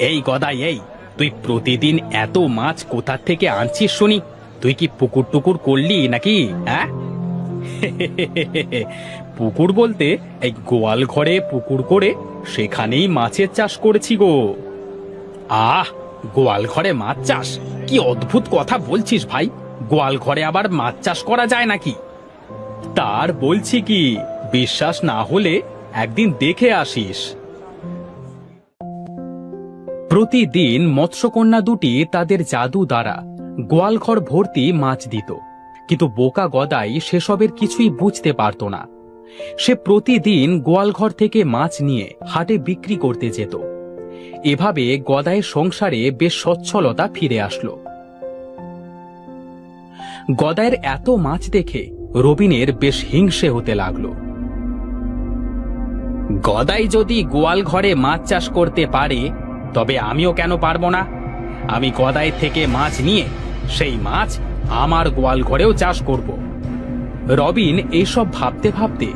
এই গদাই, এই তুই প্রতিদিন এত মাছ কোথা থেকে আনছিস শুনি? তুই কি পুকুর টুকুর করলি নাকি? হ্যাঁ? পুকুর বলতে এই গোয়াল ঘরে পুকুর করে সেখানেই মাছের চাষ করেছি গো। আহ, গোয়াল ঘরে মাছ চাষ? কি অদ্ভুত কথা বলছিস ভাই! গোয়াল ঘরে আবার মাছ চাষ করা যায় নাকি? তার বলছি কি, বিশ্বাস না হলে একদিন দেখে আসিস। প্রতিদিন মৎস্যকন্যা দুটি তাদের জাদু দ্বারা গোয়ালঘর ভর্তি মাছ দিত, কিন্তু বোকা গদাই সেসবের কিছুই বুঝতে পারত না। সে প্রতিদিন গোয়ালঘর থেকে মাছ নিয়ে হাটে বিক্রি করতে যেত। এভাবে গদাইয়ের সংসারে বেশ সচ্ছলতা ফিরে আসলো। গদাইয়ের এত মাছ দেখে রবিনের বেশ হিংসে হতে লাগলো। গদাই যদি গোয়াল ঘরে মাছ চাষ করতে পারে, তবে আমিও কেন পারবো না? আমি গদাই থেকে মাছ নিয়ে সেই মাছ আমার গোয়াল ঘরেও চাষ করব। রবিন এইসব ভাবতে ভাবতে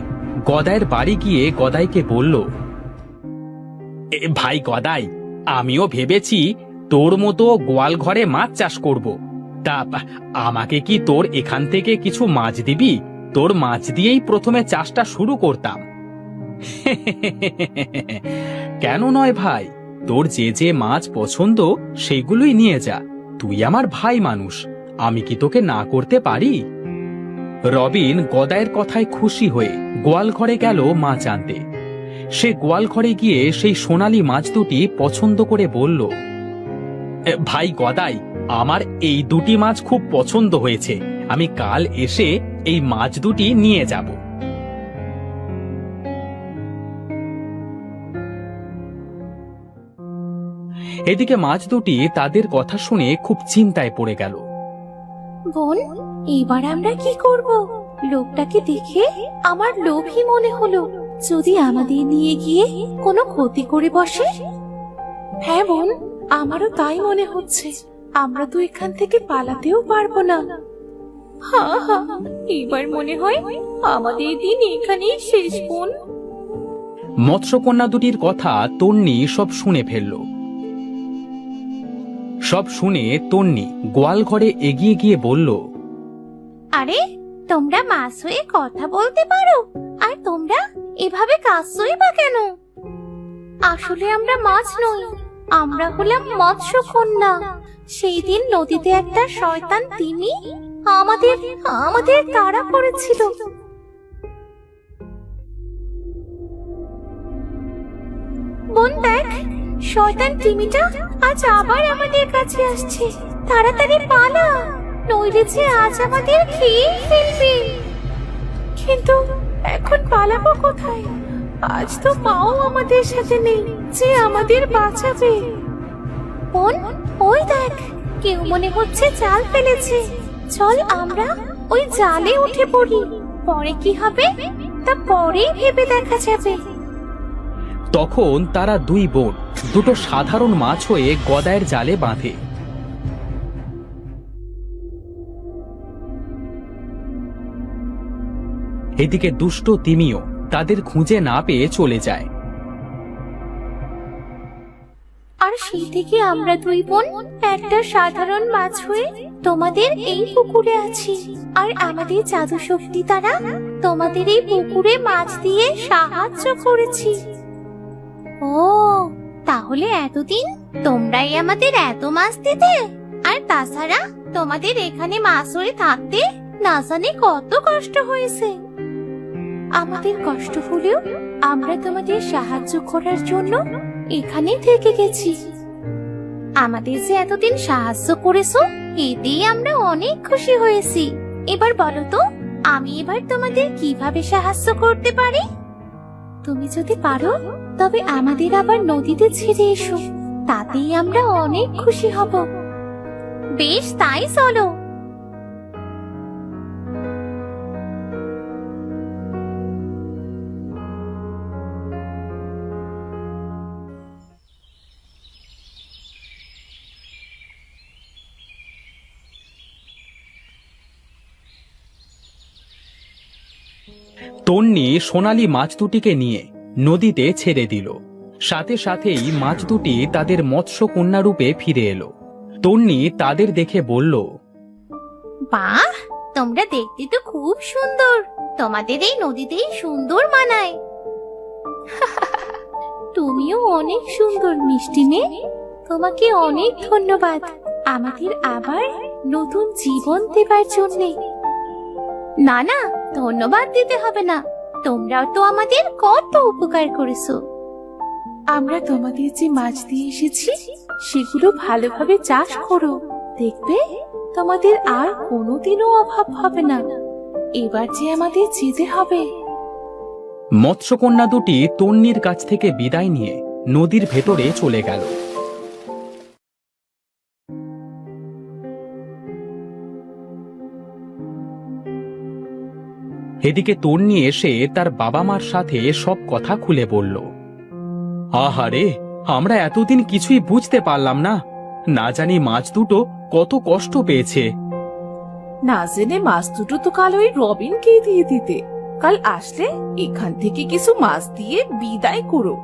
গদাইয়ের বাড়ি গিয়ে গদাইকে বলল, ভাই গদাই, আমিও ভেবেছি তোর মতো গোয়াল ঘরে মাছ চাষ করব। তা আমাকে কি তোর এখান থেকে কিছু মাছ দিবি? তোর মাছ দিয়েই প্রথমে চাষটা শুরু করতাম। কেন নয় ভাই, তোর যে যে মাছ পছন্দ সেগুলোই নিয়ে যা। তুই আমার ভাই মানুষ, আমি কি তোকে না করতে পারি? রবিন গদাইয়ের কথায় খুশি হয়ে গোয়াল ঘরে গেল মাছ আনতে। সে গোয়াল ঘরে গিয়ে সেই সোনালী মাছ দুটি পছন্দ করে বলল, ভাই গদাই, আমার এই দুটি মাছ খুব পছন্দ হয়েছে। আমি কাল এসে এই মাছ দুটি নিয়ে যাব। এদিকে মাছ দুটি তাদের কথা শুনে খুব চিন্তায় পড়ে গেল। বোন, এবার আমরা কি করব? লোকটাকে দেখে আমার লোভী মনে হলো। যদি আমাদের নিয়ে গিয়ে কোনো ক্ষতি করে বসে। হ্যাঁ বোন, আমারও তাই মনে হচ্ছে। আমরা তো এখান থেকে পালাতেও পারবো না। হ্যাঁ হ্যাঁ, এবার মনে হয় আমাদের দিন এখানেই শেষ বোন। মৎস্যকন্যা দুটির কথা তন্নি সব শুনে ফেলল। সব শুনে তন্নি গোয়াল ঘরে এগিয়ে গিয়ে বলল, আরে, তোমরা মাছ হয়ে কথা বলতে পারো, আর তোমরা এভাবে কাঁদছোই বা কেন? আসলে আমরা মাছ নই, আমরা হলাম মৎস্যকন্যা। সেই দিন নদীতে একটা শয়তান তিমি আমাদের আমাদের তাড়া করেছিল। বোন দেখ, শয়তান তিমিটা আজ আবার আমাদের কাছে আসছে। তাড়াতাড়ি পালা, নইলে যে আজ আমাদের খেয়ে ফেলবে। কিন্তু এখন পালাবো কোথায়? আজ তো মাও আমাদের সাথে নেই যে আমাদের বাঁচাবে। বোন, ওই দেখ, কেউ মনে হচ্ছে জাল ফেলেছে। চল আমরা ওই জালে উঠে পড়ি। পরে কি হবে তা পরেই ভেবে দেখা যাবে। তখন তারা দুই বোন দুটো সাধারণ মাছ হয়ে গদাইয়ের জালে বাঁধে। এদিকে দুষ্ট তিমিও তাদের খুঁজে না পেয়ে চলে যায়। আর সেই থেকে আমরা দুই বোন একটা সাধারণ মাছ হয়ে তোমাদের এই পুকুরে আছি। আর আমাদের জাদু শক্তি দ্বারা তোমাদের এই পুকুরে মাছ দিয়ে সাহায্য করেছি। ও, তাহলে এতদিন তোমরাই আমাদের এত মাছ দিতে? আর তাছাড়া তোমাদের এখানে মাছ হয়ে থাকতে না জানি কত কষ্ট হয়েছে। আমাদের কষ্ট হলেও আমরা তোমাদের সাহায্য করার জন্য এখানে থেকে গেছি। আমাদের যে এতদিন সাহায্য করেছো, এতেই আমরা অনেক খুশি হয়েছি। এবার বলো তো, আমি এবার তোমাদের কিভাবে সাহায্য করতে পারি? তুমি যদি পারো তবে আমাদের আবার নদীতে ছেড়ে এসো, তাতেই আমরা অনেক খুশি হব। বেশ, তাই চলো। তন্নি সোনালী মাছ দুটিকে নিয়ে নদীতে ছেড়ে দিল। সাথে সাথেই মাছ দুটি তাদের মৎস্যকন্যা রূপে ফিরে এলো। তন্নি তাদের দেখে বলল, বাহ, তোমরা দেখতে তো খুব সুন্দর। তোমাদের এই নদীতেই সুন্দর মানায়। তুমিও অনেক সুন্দর মিষ্টি মেয়ে। তোমাকে অনেক ধন্যবাদ আমাদের আবার নতুন জীবন দেবার জন্যে। না না, ধন্যবাদ দিতে হবে না। তোমরাও তো আমাদের কত উপকার করেছো। আমরা তোমাদের যে মাছ দিয়ে এসেছি সেগুলো ভালোভাবে চাষ করো, দেখবে তোমাদের আর কোনোদিনও অভাব হবে না। এবার যে আমাদের যেতে হবে। মৎস্যকন্যা দুটি তন্নির কাছ থেকে বিদায় নিয়ে নদীর ভেতরে চলে গেল। এদিকে তন্নি এসে তার বাবা মার সাথে সব কথা খুলে বলল। আহারে, আমরা এতদিন কিছুই বুঝতে পারলাম না। না জানি মাছ দুটো কত কষ্ট পেয়েছে। না জেনে মাছ দুটো তো কাল ওই রবিনকে দিয়ে দিতে। কাল আসলে এখান থেকে কিছু মাছ দিয়ে বিদায় করো।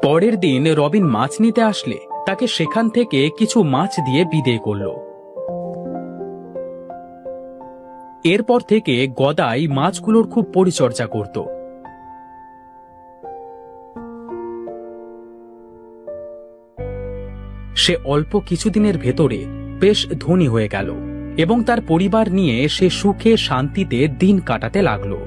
পরের দিন রবিন মাছ নিতে আসলে তাকে সেখান থেকে কিছু মাছ দিয়ে বিদেয় করল। এরপর থেকে গদাই মাছগুলোর খুব পরিচর্যা করত। সে অল্প কিছুদিনের ভেতরে বেশ ধনী হয়ে গেল এবং তার পরিবার নিয়ে সে সুখে শান্তিতে দিন কাটাতে লাগলো।